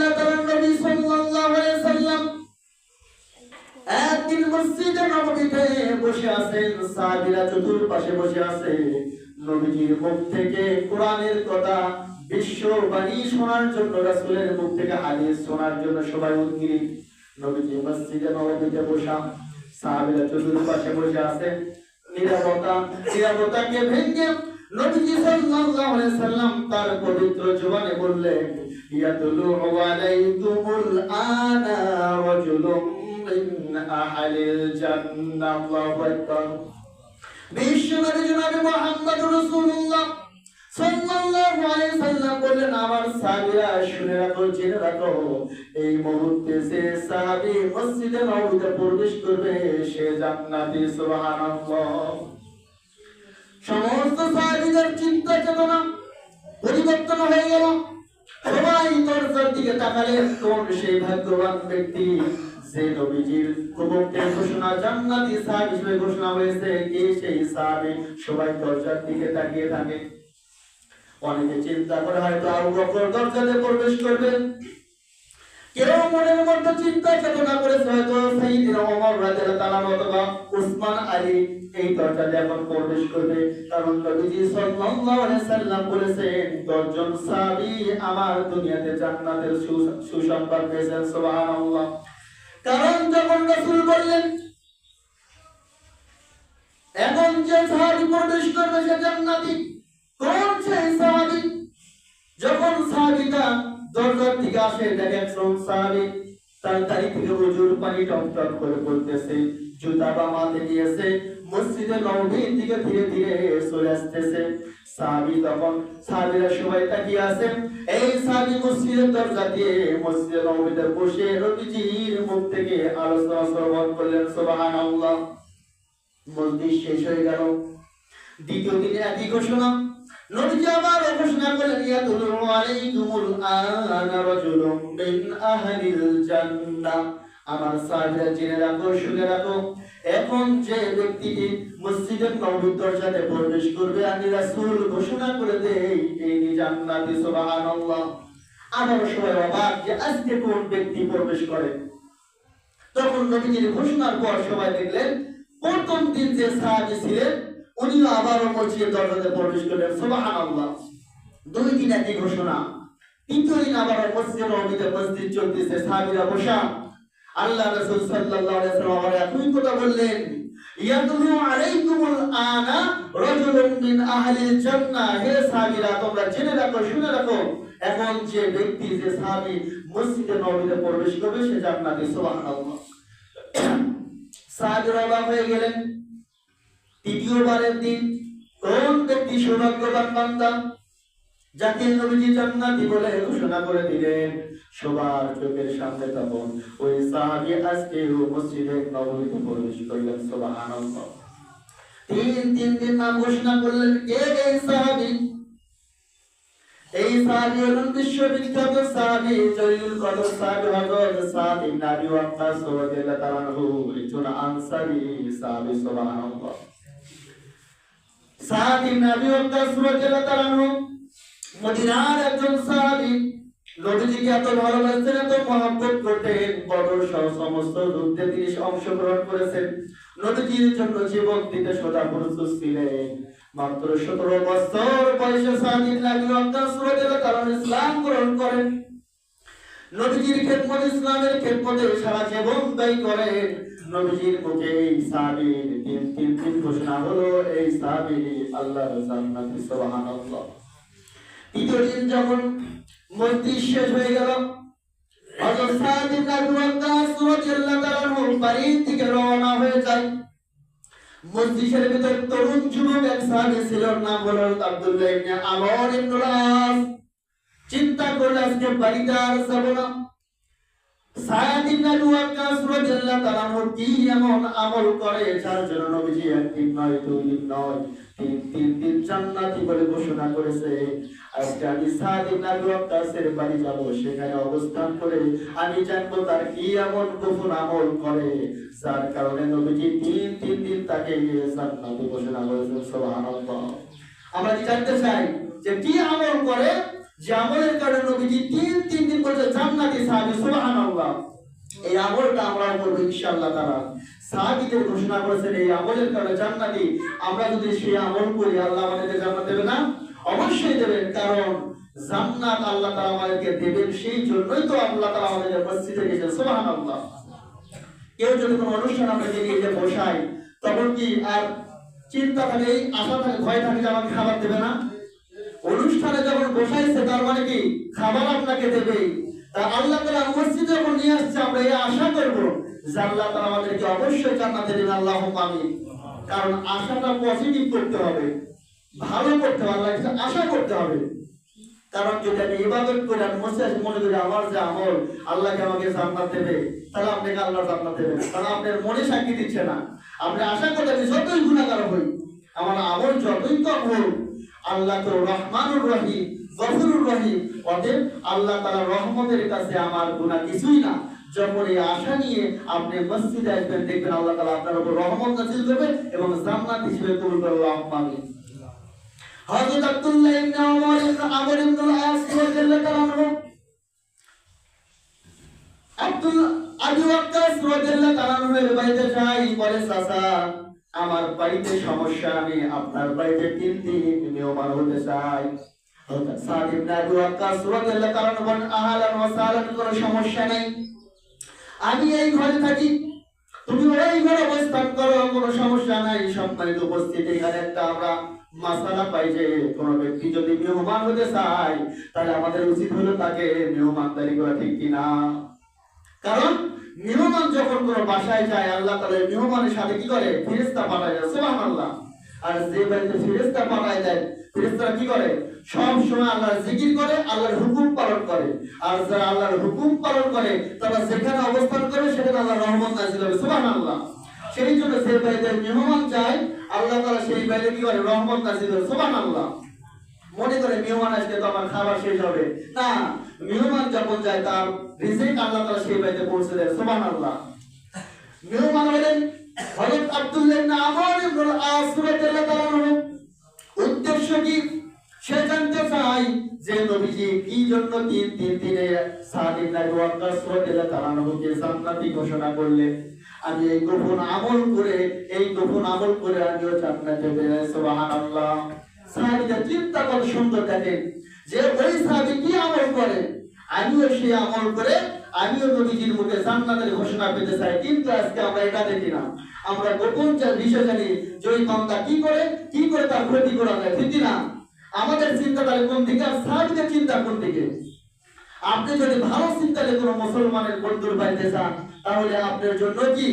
আল্লাহ তাআলা নবী সাল্লাল্লাহু আলাইহি সাল্লাম একদিন মসজিদে নববীতে বসে আছেন, সাহাবীরা চতুর্পাশে বসে আছে। নবীজির মুখ থেকে কোরআনের কথা, বিশ্ববাণী শোনার জন্য, রাসূলের মুখ থেকে হাদিস শোনার জন্য সবাই উদ্গ্রীব। নবীজি মসজিদে নববীতে বসা, সাহাবীরা চতুর্পাশে বসে আছে। নীরবতাকে ভেঙে নবীজি সাল্লাল্লাহু আলাইহি সাল্লাম তার পবিত্র জবানে বললেন, ইয়াতুলু আলাইকুমুল আনা রাজুলুম মিন আহলিল জান্নাহ। আল্লাহু আকবার। বিশ্বনবী জনাবে মুহাম্মদুর রাসূলুল্লাহ সাল্লাল্লাহু আলাইহি সাল্লাম বললেন, আমার সাহাবীরা শুনে রাখো, জেনে রাখো, এই মুহূর্তে যে সাহাবী মসজিদে নববীতে প্রবেশ করবে সে জান্নাতি। সুবহানাল্লাহ। সমস্ত সাহাবীদের চিন্তা চেতনা পরিবর্তন হয়ে গেল। সবাই দরজার দিকে তাকালেন, কোন সেই ভাগ্যবান ব্যক্তি যে নবীজির প্রবক্তে ঘোষণা জান্নাতি সাহাবী হিসেবে ঘোষণা হয়েছে, কে সেই সাহাবী? সবাই দরজার দিকে তাকিয়ে থাকে। অনেকে চিন্তা করে হয়তো আবু বকর দরজাতে প্রবেশ করবেন, কেউ মনের মধ্যে চিন্তা চেতনা করেছে হয়তো সাইয়েদনা ওমর রাদিয়াল্লাহু তাআলা অথবা উসমান আলী এই দরজাতে এখন প্রবেশ করবে। কারণ নবীজি সাল্লাল্লাহু আলাইহি সাল্লাম বলেছেন, 10 জন সাহাবী আমার দুনিয়াতে জান্নাতের সুসংবাদ পেয়েছেন। সুবহানাল্লাহ। কারণ যখন রাসূল বললেন এখন যে সাহাবী প্রবেশ করবে সে জান্নাতি, কোন সেই সাহাবী? যখন সাহাবীটা দরজার দিকে আসে, দেখে একজন সাহাবী তার দাড়ি থেকে ওজুর পানি টপটপ করে পড়তেছে, জুতা বা মাথে নিয়েছে, মসজিদে নববীর দিকে ধীরে ধীরে চলে আসতেছে। সাহাবীরা সবাই তাকিয়ে আছে। এই সাহাবী মসজিদের দরজা দিয়ে মসজিদে নববীতে বসে নবীজির মুখ থেকে আলোচনা শ্রবণ করলেন। সুবহানাল্লাহ। মজলিস শেষ হয়ে গেল। দ্বিতীয় দিনে একই ঘোষণা। নবীজি আবার ঘোষণা করলেন, ইয়াতুলু আলাইকুমুল আনা রাজুলুম মিন আহলিল জান্নাহ। আমার সাহাবীরা জেনে রাখো, শুনে রাখো, এখন যে ব্যক্তিটি মসজিদের নববীর দরজাতে প্রবেশ করবে আমি রাসূল ঘোষণা করে দেই তিনি জান্নাতি। সুবহানাল্লাহ। আবার সবাই অবাক যে আজকে কোন ব্যক্তি প্রবেশ করে। তখন নবীজির ঘোষণার পর সবাই দেখলেন প্রথম দিন যে সাহাবী ছিলেন উনিও আবারও মসজিদের দরজাতে প্রবেশ করলেন। সুবহানাল্লাহ। 2 দিন একই ঘোষণা। তৃতীয় দিন আবার মসজিদের নববীতে মসজিদ চলতেছে, সাহাবীরা বসা। আল্লাহ রাসূল সাল্লাল্লাহু আলাইহি ওয়াসাল্লাম আবার একই কথা বললেন, ইয়াতুলু আলাইকুমুল আনা রাজুলুম মিন আহলিল জান্নাহ। হে সাহাবীরা, তোমরা জেনে রাখো, শুনে রাখো, এখন যে ব্যক্তি, যে সাহাবী মসজিদের নববীতে প্রবেশ করবে সে জান্নাতি। সুবহানাল্লাহ। সাহাবীরা অবাক হয়ে গেলেন। তৃতীয়বারের দিন কোন ব্যক্তি সৌভাগ্যবান বান্দা যাকে নবীজি জান্নাতি বলে ঘোষণা করে দিলেন। সবার চোখের সামনে তখন ওই সাহাবী আজকে মসজিদে নববীতে প্রবেশ করলেন। সুবহানাল্লাহ। তিন দিন নাম ঘোষণা করলেন। কে এই সাহাবী? এই সাহাবী হলেন বিশ্ববিখ্যাত সাহাবী, জলিলুল কদর সাহাবী হযরত সাদ ইবনে আবি ওয়াক্কাস রাদিয়াল্লাহু তাআলা আনহু, একজন আনসারী সাহাবী। সুবহানাল্লাহ। সাদ ইবনে আবি ওয়াক্কাস রাদিয়াল্লাহু তাআলা আনহু মদিনার একজন সাহাবী। নবীজিকে এত ভালোবাসতেন, এত মহব্বত করতেন, বদর সহ সমস্ত যুদ্ধে তিনি অংশগ্রহণ করেছেন। নবীজির জন্য জীবন দিতে সদা প্রস্তুত ছিলেন। মাত্র 17 বছর বয়সে সাদ ইবনে আবি ওয়াক্কাস রাদিয়াল্লাহু তাআলা ইসলাম গ্রহণ করেন। নবীজির খেদমত, ইসলামের খেদমতে সারা জীবন ব্যয় করেন। নবীজির মুখে এই সাহাবীর তিন ঘোষণা হলো, এই সাহাবী আল্লাহর জান্নাতি। সুবহানাল্লাহ। তৃতীয় দিন যখন মসজিদ শেষ হয়ে গেল, হযরত সাদ ইবনে আবি ওয়াক্কাস রাদিয়াল্লাহু তাআলা আনহু বাড়ির থেকে রওনা হয়ে যায়। মসজিদের ভিতর তরুণ যুবক এক সাহাবী ছিল, নাম হলো আব্দুল্লাহ ইবনে আমর ইবনে আস। চিন্তা করলে আজকে বাড়িতে আর যাব না। সাদ ইবনে আবি ওয়াক্কাস রাদিয়াল্লাহু তাআলা আনহু কি এমন আমল করে যার জন্য নবীজি একদিন নয়, 2 দিন নয়, তিন দিন জান্নাতি বলে ঘোষণা করেছে। আজকে আমি সাদ ইবনে আবি ওয়াক্কাসের বাড়ি যাব, সেখানে অবস্থান করে আমি জানবো তার কি এমন গোপন আমল করে যার কারণে নবীজি তিন দিন তাকে জান্নাতি ঘোষণা করেছেন। সুবহানাল্লাহ। আমরা জানতে চাই যে কি আমল করে যে আমলের কারণে নবীজি তিন দিন পর্যন্ত জান্নাতি সাহাবী, সুবহানাল্লাহ। এই আমলটা আমরা করব ইনশাআল্লাহ তাআলা। সাহাবীদের ঘোষণা করেছেন এই আমলের কারণে জান্নাতি। আমরা যদি সেই আমল করি আল্লাহ আমাদেরকে জান্নাত দেবে না? অবশ্যই দেবেন, কারণ জান্নাত আল্লাহ তাআলা আমাদেরকে দেবেন, সেই জন্যই তো আল্লাহ তাআলা আমাদের মসজিদে গেছেন। সুবহানাল্লাহ। কেউ যদি কোনো অনুষ্ঠান আপনাকে নিয়ে যে বসায়, তখন কি আর চিন্তা থাকে, আশা থাকে, ভয় থাকে যে আমাকে খাবার দেবে না? অনুষ্ঠানে যখন বসাইছে তার মানে কি খাবার আপনাকে দেবে। তা আল্লাহ তাআলা মসজিদে যখন নিয়ে আসছে আমরা এই আশা করব যে আল্লাহ তাআলা আমাদেরকে অবশ্যই জান্নাতে দেবেন। আল্লাহুম্মা আমিন। কারণ আশাটা পজিটিভ করতে হবে, ভালো করতে হবে, আল্লাহর কাছে আশা করতে হবে। কারণ যদি আমি ইবাদত করি আর মনে করি আমার যে আমল আল্লাহকে আমাকে জান্নাত দেবে, তাহলে আপনাকে আল্লাহ জান্নাত দেবে না, কারণ আপনার মনে সাক্ষী দিচ্ছে না। আপনি আশা করতে আমি যতই গুনাহগার হই, আমার আমল যতই কম হোক, আল্লাহ তো রহমানুর রহিম, গফুরুর রহিম, অতএব আল্লাহ তাআলার রহমতের কাছে আমার গুনাহ কিছুই না। যখন এই আশা নিয়ে আপনি মসজিদে আসবেন, দেখবেন আল্লাহ তাআলা আপনার উপর রহমত নাযিল করবে এবং জান্নাত হিসেবে কবুল করবে। আল্লাহুম্মা আমিন। হযরত আব্দুল্লাহ ইবনে ওমর ইবনে আমর ইবনে আল-আস রাদিয়াল্লাহু তাআলা আনহু, আবু ওয়াক্কাস রাদিয়াল্লাহু তাআলা আনহুর বাড়িতে যাই, বলে চাচা আমার বাড়িতে সমস্যা, আমি আপনার বাড়িতে 3 দিন মেহমান হতে চাই। হযরত সাদ ইবনে আবু ওয়াক্কাস রাদিয়াল্লাহু তাআলা আনহু বলেন, আহলান ওয়া সাহলান, কোনো সমস্যা নেই, আমি এই ঘরে থাকি, তুমি ওই ঘরে অবস্থান করো, কোনো সমস্যা নাই। সম্মানিত উপস্থিতি, এখানে একটা আমরা মাসালা পাই যে কোন ব্যক্তি যদি মেহমান হতে চায় তাহলে আমাদের উচিত হলো তাকে মেহমানদারি করা, ঠিক কিনা? কারণ মেহমান যখন কোন বাসায় যায় আল্লাহ তাআলা মেহমানের সাথে কি করে? ফেরেশতা পাঠায় দেয়। সুবহানাল্লাহ। আর যে বাড়িতে ফেরেশতা পাঠায় দেয়, ফেরেশতারা কি করে? সব সময় আল্লাহর জিকির করে, আল্লাহর হুকুম পালন করে। আর যারা আল্লাহর হুকুম পালন করে তারা যেখানে অবস্থান করে সেখানে আল্লাহর রহমত নাযিল হবে। সুবহানাল্লাহ। সেই জন্য যে বাড়িতে মেহমান যায় আল্লাহ তাআলা সেই বাড়িতে কি করে? রহমত নাযিল করে। সুবহানাল্লাহ। মনে করে মেহমান আসলে তো আমার খাবার শেষ হবে না, মেহমান যখন যায় তার রিজিক আল্লাহ তাআলা সেই বাড়িতে পৌঁছে দেয়। সুবহানাল্লাহ। মেহমান হলেন হযরত আব্দুল্লাহ ইবনে আমর ইবনে আল-আস রাদিয়াল্লাহু তাআলা আনহু। উদ্দেশ্য কি? সে জানতে চায় যে নবীজি কি জন্য 3 দিনে সাদ ইবনে আবু ওয়াক্কাস রাদিয়াল্লাহু তাআলা আনহুকে জান্নাতি ঘোষণা করলেন। আমি এই গোপন আমল করে আমিও জান্নাতে যাব। সুবহানাল্লাহ। সাহাবীরা চিন্তা করে সুন্দর দেখেন যে ওই সাহাবী কি আমল করে, আমিও সেই আমল করে আমিও নবীজির মুখে জান্নাতের ঘোষণা পেতে চাই। কিন্তু আজকে আমরা এটা দেখি না, আমরা গোপন বিষয় জানি যে ওই বান্দা কি করে তার ক্ষতি করা যায়, ঠিক না? আমাদের চিন্তা তাহলে কোন দিকে আর সাহাবীদের চিন্তা কোন দিকে? আপনি যদি ভালো চিন্তালে কোনো মুসলমানের বন্ধুর বাড়িতে যান তাহলে আপনার জন্য কি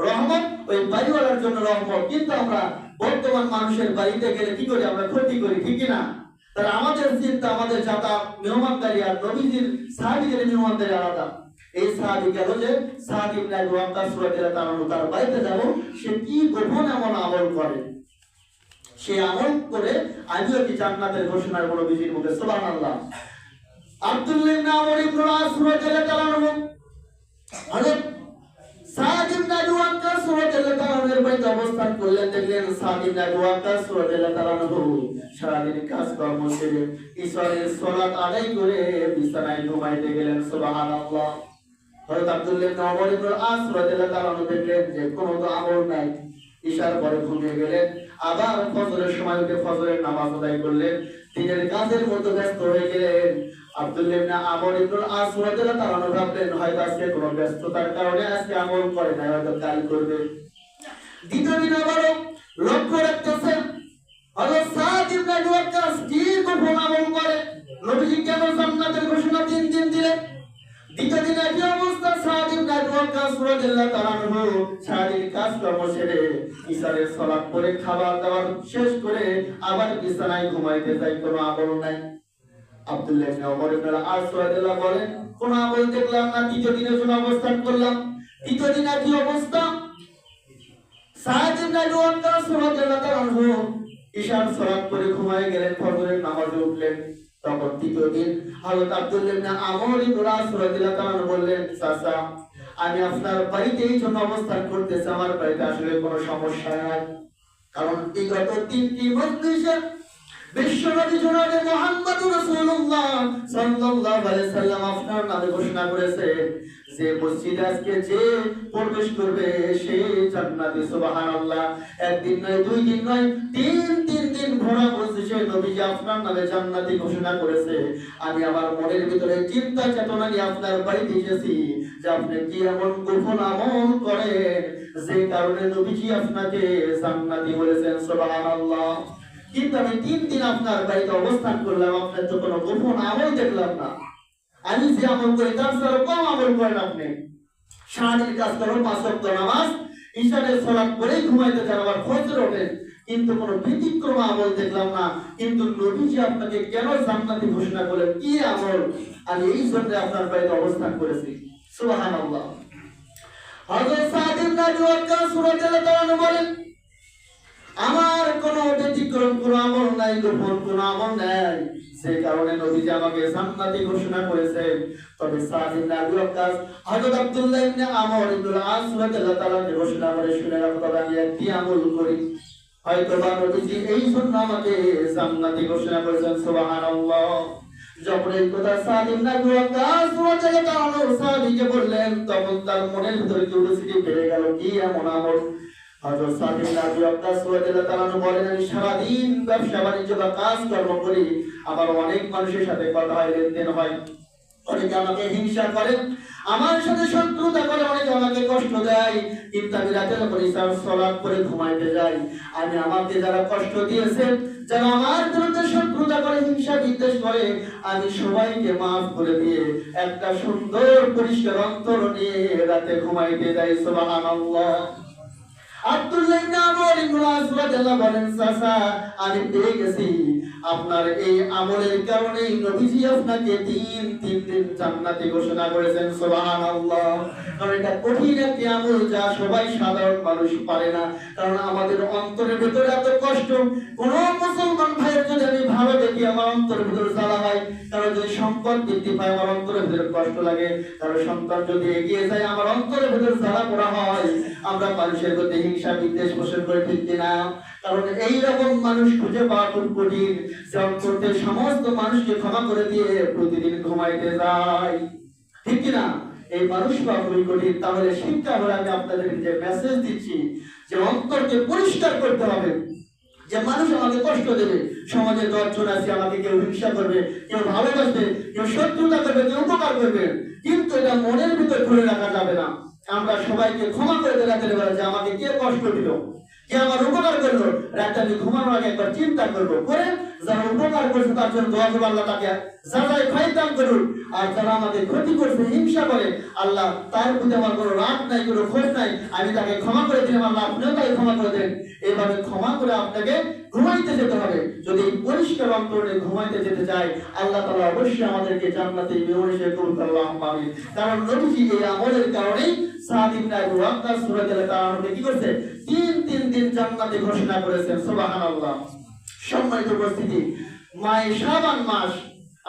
রহমত, ওই বাড়িওয়ালার জন্য রহমত। কিন্তু আমরা বর্তমান মানুষের বাড়িতে গেলে কি করি? আমরা ক্ষতি করি, ঠিক না? তাহলে আমাদের চিন্তা, আমাদের যাতায়াত, মেহমানদারি আর নবীজির সাহাবীদের মেহমানদারি আলাদা। এই সাহাবী গেল যে সাদ ইবনে আবু ওয়াক্কাস রাদিয়াল্লাহু তাআলা আনহু, তার বাড়িতে যাব, সে কি গোপন এমন আমল করে, সে আমল করে আমিও কি জান্নাতের ঘোষণার বড় নবীজির মুখে। সুবহানাল্লাহ। আব্দুল্লাহ ইবনে আমর ইবনে আল-আস রাদিয়াল্লাহু তাআলা আনহু হযরত সাদ ইবনে আবু ওয়াক্কাস রাদিয়াল্লাহু তাআলা আনহুর বাড়িতে অবস্থান করলেন। দেখলেন সাদ ইবনে আবু ওয়াক্কাস রাদিয়াল্লাহু তাআলা আনহু সারাদিন কাজকর্ম সেরে ইশারের সালাত আদায় করে বিছানায় ঘুমাইতে গেলেন। সুবহানাল্লাহ। হযরত আব্দুল্লাহ ইবনে আমর ইবনে আল-আস রাদিয়াল্লাহু তাআলা আনহু দেখলেন যে কোনো তো আমল নাই, ইশার পরে ঘুমিয়ে গেলেন। আবার ফজরের সময় উঠে ফজরের নামাজ আদায় করলেন, দিনের কাজের মধ্যে ব্যস্ত হয়ে গেলেন। আব্দুল্লাহ ইবনে আমর ইবনে আল-আস রাদিয়াল্লাহু তাআলা আনহু ভাবলেন হয়তো আজকে কোনো ব্যস্ততার কারণে আজকে আমল করে না, হয়তো কাল করবে। দ্বিতীয় দিন আবারও লক্ষ্য রাখতেছেন হযরত সাদ ইবনে আবু ওয়াক্কাস কি গোপন আমল করে, নবীজি কেন জান্নাতের ঘোষণা 3 দিন দিলেন। দ্বিতীয় দিন একই অবস্থা, সাদ ইবনে আবু ওয়াক্কাস রাদিয়াল্লাহু তাআলা আনহু সারাদিন কাজকর্ম সেরে ইশারের সালাত পড়ে খাবার দাবার শেষ করে আবার বিছানায় ঘুমাইতে যায়, কোনো আমল নাই। আব্দুল্লাহ ইবনে ওমর ইবনে আল-আস রাদিয়াল্লাহু বলেন কোনো আমল দেখলাম না, তৃতীয় দিনের জন্য অবস্থান করলাম, তৃতীয় দিন একই অবস্থা। সাদ ইবনে আবু ওয়াক্কাস রাদিয়াল্লাহু তাআলা আনহু ইশার সালাত পড়ে ঘুমায় গেলেন, ফজরের নামাজে উঠলেন। তখন তৃতীয় দিন হযরত আব্দুল্লাহ ইবনে আমর ইবনে আল-আস রাদিয়াল্লাহু তাআলা আনহু বললেন, চাচা আমি আপনার বাড়িতে এই জন্য অবস্থান করতেছি, আমার বাড়িতে আসলে কোনো সমস্যা নাই, কারণ বিগত 3টি মজলিসে বিশ্বনবী জনাবে মুহাম্মদুর রাসূলুল্লাহ সাল্লাল্লাহু আলাইহি সাল্লাম আপনার নামে ঘোষণা করেছে যে মসজিদে আজকে যে প্রবেশ করবে সে জান্নাতি। সুবহানাল্লাহ। একদিন নয়, দুই দিন নয়, তিন দিন ভরা মসজিদে নবীজি আপনার নামে জান্নাতি ঘোষণা করেছে। আমি আমার মনের ভিতরে চিন্তা চেতনা নিয়ে আপনার বাড়িতে এসেছি যে আপনি কি এমন গোপন আমল করেন যে কারণে নবীজি আপনাকে জান্নাতি বলেছেন। সুবহানাল্লাহ। কিন্তু আমি 3 দিন আপনার বাড়িতে অবস্থান করলাম, আপনার তো কোনো গোপন আমল দেখলাম না। আমি যে আমল করি তার চেয়ে কম আমল করেন আপনি। সারাদিন কাজ করেন, 5 ওয়াক্ত নামাজ, ইশারের সালাত পড়েই ঘুমাইতে যান, আবার ফজর ওঠেন, কিন্তু কোনো ব্যতিক্রম আমল দেখলাম না। কিন্তু নবীজি আপনাকে কেন জান্নাতি ঘোষণা করলেন, কি আমল? আমি এই জন্য আপনার বাড়িতে অবস্থান করেছি। সুবহানাল্লাহ। হযরত সাদ ইবনে আবি ওয়াক্কাস রাদিয়াল্লাহু আনহু বলেন, আমার কোনো ব্যতিক্রম কোনো আমল নাই, গোপন কোনো আমল নাই, সেই কারণে নবীজি আমাকে জান্নাতি ঘোষণা করেছে। তবে সাদ ইবনে আবি ওয়াক্কাস হযরত আব্দুল্লাহ ইবনে আমর ইবনে আস রাদিয়াল্লাহু তাআলা ঘোষণা করে শুনে রাখো, তবে আমি একটি আমল করি, হয়তো বা নবীজি এই জন্য আমাকে জান্নাতি ঘোষণা করেছেন। সুবহানাল্লাহ। যখন এই কথা সাদ ইবনে আবি ওয়াক্কাস রাদিয়াল্লাহু তাআলা সাহাবীকে বললেন, তখন তার মনের ভিতরে কিউরিওসিটি বেড়ে গেল, কি এমন আমল? হযরত সাদ ইবনে আবি ওয়াক্কাস রাদিয়াল্লাহু তাআলা বলেন, আমি সারা দিন ব্যবসা বাণিজ্য বা কাজ কর্ম করি, আমার অনেক মানুষের সাথে কথা হয়, লেনদেন হয়, অনেকে আমাকে হিংসা করে, আমার সাথে শত্রুতা করে, অনেকে আমাকে কষ্ট দেয়, কিন্তু আমি রাতে যখন ইশার সালাত পড়ে ঘুমাইতে যাই, আমি আমাকে যারা কষ্ট দিয়েছে, যারা আমার বিরুদ্ধে শত্রুতা করে, হিংসা বিদ্বেষ করে, আমি সবাইকে মাফ করে দিয়ে একটা সুন্দর পরিষ্কার অন্তর নিয়ে রাতে ঘুমাইতে যাই। সুবহানাল্লাহ। আব্দুল্লাহ ইবনে আমর ইবনে আস রাদিয়াল্লাহু বলেন, চাচা আমি পেয়ে গেছি আপনার এই আমলের কারণে নবীজি আপনাকে 3 দিন জান্নাতি ঘোষণা করেছেন। সুবহানাল্লাহ। কারণ এটা কঠিন একটি আমল যা সবাই সাধারণ মানুষ পারে না। কারণ আমাদের অন্তরের ভিতরে এত কষ্ট, কোন মুসলমান ভাইয়ের যদি আমি ভালো দেখি আমার অন্তরের ভিতরে জ্বালা হয়, কারণ যদি সম্পদ বৃদ্ধি পায় আমার অন্তরের ভিতরে কষ্ট লাগে, কারণ সন্তান যদি এগিয়ে যায় আমার অন্তরের ভিতরে জ্বালা পোড়া হয়, আমরা মানুষের প্রতি হিংসা বিদ্বেষ পোষণ করে, ঠিক কিনা? কারণ এই রকম মানুষ খুঁজে পাওয়া খুব কঠিন যে অন্তরে সমস্ত মানুষকে ক্ষমা করে দিয়ে প্রতিদিন ঘুমাইতে যায়, ঠিক কিনা? এই মানুষ পাওয়া খুবই কঠিন। তাহলে শিক্ষা হলে আমি আপনাদেরকে যে মেসেজ দিচ্ছি যে অন্তরকে পরিষ্কার করতে হবে। যে মানুষ আমাকে কষ্ট দেবে, সমাজে 10 জন আছে, আমাকে কেউ হিংসা করবে, কেউ ভালোবাসবে, কেউ শত্রুতা করবে, কেউ উপকার করবে, কিন্তু এটা মনের ভিতর ধরে রাখা যাবে না। আমরা সবাইকে ক্ষমা করে দেখাতে পারি যে আমাকে কে কষ্ট দিল, কে আমার উপকার করলো, রাতে আমি ঘুমানোর আগে একবার চিন্তা করবো, করে যারা উপকার করছে তার জন্য দোয়া করবো, আল্লাহ তাকে যাচাই ফায়দান করুন। আর যারা আমাদের ক্ষতি করছে, হিংসা করে, আল্লাহ তার প্রতি আমার কোনো রাগ নাই, কোনো ক্ষোভ নাই, আমি তাকে ক্ষমা করে দিলাম, আল্লাহ আপনিও তাকে ক্ষমা করে দেন। এইভাবে ক্ষমা করে আপনাকে ঘুমাইতে যেতে হবে। যদি পরিষ্কার অন্তরে ঘুমাইতে যেতে চাই, আল্লাহ তাআলা অবশ্যই আমাদেরকে জান্নাতে মেহমানসে কবুল করুন, আল্লাহুম্মা আমিন। কারণ নবীজি এই আমলের কারণেই সাদ ইবনে আবি ওয়াক্কাস রাদিয়াল্লাহু তাআলা কি করছে, 3 দিন জান্নাতে ঘোষণা করেছেন। সুবহানাল্লাহ। সম্মানিত উপস্থিতি, মায়ে শাবান মাস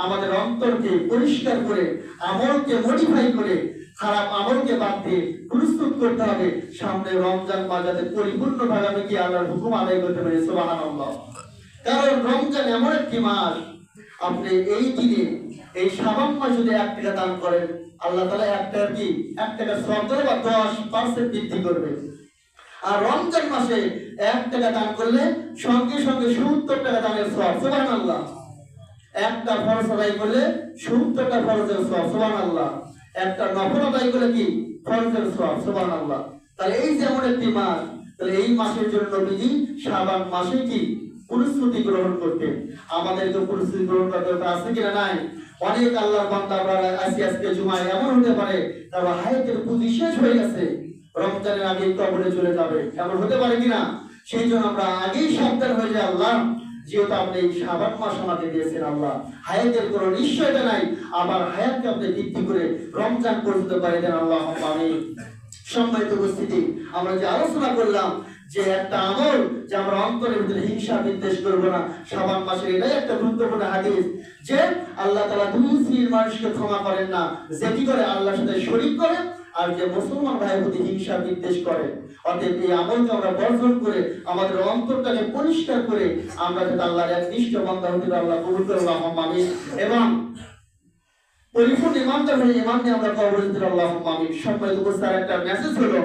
আমাদের অন্তরকে পরিষ্কার করে, আমলকে মডিফাই করে, খারাপ আমলকে বাদ দিয়ে প্রস্তুত করতে হবে সামনে রমজান মাস, যাতে পরিপূর্ণভাবে আমি কি আল্লাহর হুকুম আদায় করতে পারি। সুবহানাল্লাহ। কারণ রমজান এমন একটি মাস, আপনি এই দিনে এই শাবান মাস যদি 1 টাকা দান করেন, আল্লাহ তাআলা 1 টাকা সওয়াব দেবে বা 10% বৃদ্ধি করবে। আর রমজান মাসে 1 টাকা দান করলে সঙ্গে সঙ্গে 70 টাকা দানের সওয়াব। সুবহানাল্লাহ। একটা ফরজ আদায় করলে 70 টা ফরজের সওয়াব। সুবহানাল্লাহ। একটা নফল আদায় করলে কি ফরজের সওয়াব। সুবহানাল্লাহ। তাহলে এই যে এমন একটি মাস, তাহলে এই মাসের জন্য নবীজি শাবান মাসে কি প্রস্তুতি গ্রহণ করতেন। আমাদেরকে প্রস্তুতি গ্রহণ করতে আছে কিনা নাই? অনেক আল্লাহর বান্দা আমরা আজকে জুমায় এমন হতে পারে তার হায়াতের পুঁজি শেষ হয়ে গেছে, রমজানের আগে কবরে চলে যাবে, এমন হতে পারে কিনা? সেই জন্য আমরা আগেই সাবধান হয়ে যাই, আল্লাহ যেহেতু আপনি এই শাবান মাস আমাকে দিয়েছেন, আল্লাহ হায়াতের কোনো নিশ্চয়তা নাই, আবার হায়াতকে আপনি বৃদ্ধি করে রমজান পর্যন্ত পাই দেন, আল্লাহুম্মা আমিন। সম্মানিত উপস্থিতি, আমরা যে আলোচনা করলাম যে একটা আমল যে আমরা অন্তরের ভিতরে হিংসা বিদ্বেষ করবো না, শাবান মাসের এটাই একটা গুরুত্বপূর্ণ হাদিস যে আল্লাহ তাআলা 2 শ্রেণীর মানুষকে ক্ষমা করেন না, যে কি করে আল্লাহর সাথে শরীক করে আর যে মুসলমান ভাই প্রতি হিংসা বিদ্বেষ করে। অতএব এই আমলকে আমরা বর্জন করে আমাদের অন্তরটাকে পরিষ্কার করে আমরা যাতে আল্লাহর একনিষ্ঠ বান্দা হতে পারি, আল্লাহ কবুল করুন, আল্লাহুম্মা আমিন। এবং পরিপূর্ণ ইমানদার হয়ে ইমান নিয়ে আমরা কবরে যেতে পারি, আল্লাহুম্মা আমিন। সম্মানিত উপস্থিত, একটা মেসেজ হলো